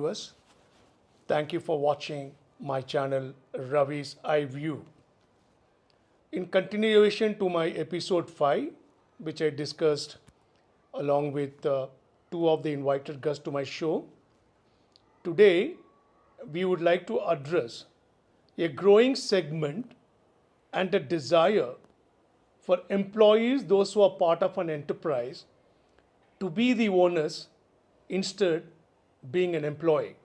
viewers. Thank you for watching my channel Ravi's Eye View. In continuation to my episode 5, which I discussed along with two of the invited guests to my show, today we would like to address a growing segment and a desire for employees, those who are part of an enterprise, to be the owners instead being an employee.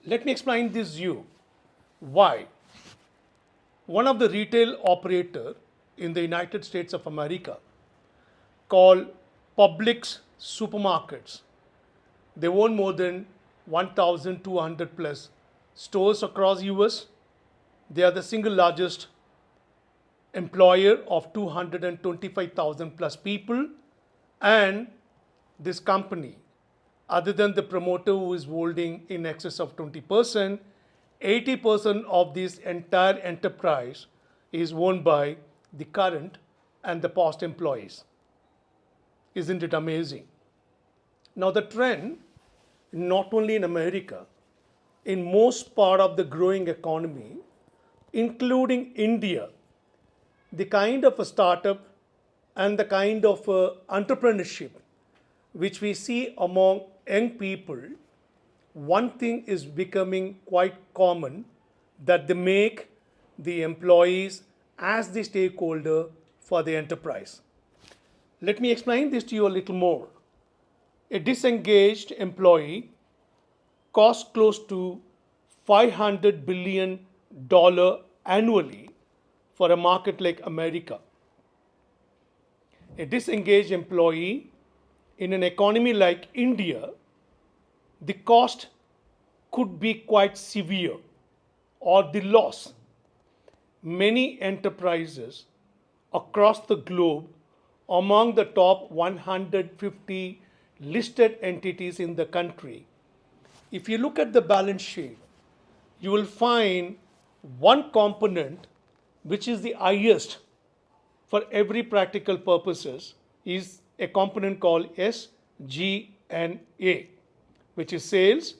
Let me explain this to you. Why? One of the retail operator in the United States of America called Publix Supermarkets. They own more than 1,200 plus stores across US. They are the single largest employer of 225,000 plus people, and this company, other than the promoter who is holding in excess of 20%, 80% of this entire enterprise is owned by the current and the past employees. Isn't it amazing? Now the trend, not only in America, in most part of the growing economy, including India, the kind of a startup and the kind of entrepreneurship which we see among young people, one thing is becoming quite common, that they make the employees as the stakeholder for the enterprise. Let me explain this to you a little more. A disengaged employee costs close to $500 billion annually for a market like America. A disengaged employee in an economy like India, the cost could be quite severe, or the loss. Many enterprises across the globe, among the top 150 listed entities in the country, if you look at the balance sheet, you will find one component which is the highest for every practical purposes is a component called SG&A, which is sales,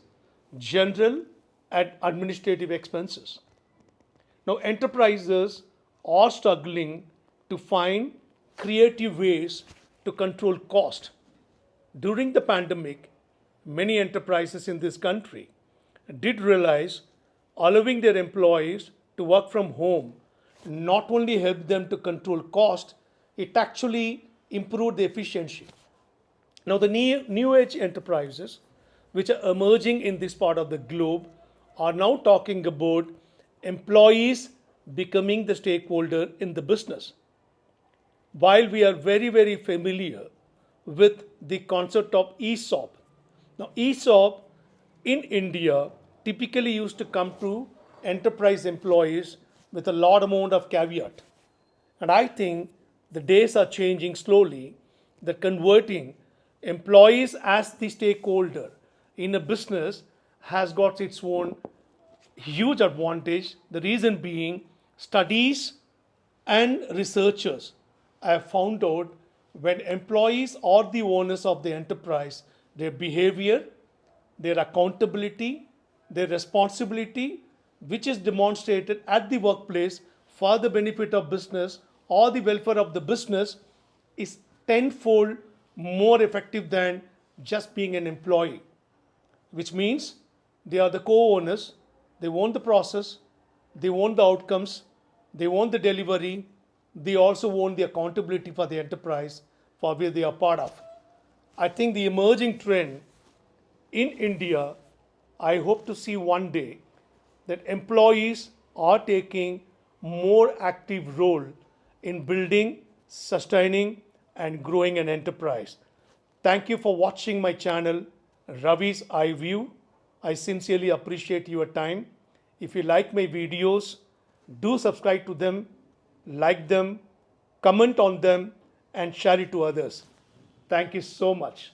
general and administrative expenses. Now enterprises are struggling to find creative ways to control cost. During the pandemic, many enterprises in this country did realize allowing their employees to work from home not only helped them to control cost, it actually improved the efficiency. Now the new age enterprises which are emerging in this part of the globe are now talking about employees becoming the stakeholder in the business. While we are very familiar with the concept of ESOP. Now ESOP in India typically used to come to enterprise employees with a lot amount of caveat. And I think the days are changing slowly, that converting employees as the stakeholder in a business has got its own huge advantage. The reason being, studies and researchers have found out when employees are the owners of the enterprise, their behavior, their accountability, their responsibility, which is demonstrated at the workplace for the benefit of business or the welfare of the business, is tenfold more effective than just being an employee, which means they are the co-owners, they own the process, they own the outcomes, they own the delivery, they also own the accountability for the enterprise for where they are part of. I think the emerging trend in India, I hope to see one day that employees are taking more active role in building, sustaining and growing an enterprise. Thank you for watching my channel, Ravi's Eye View. I sincerely appreciate your time. If you like my videos, do subscribe to them, like them, comment on them and share it to others. Thank you so much.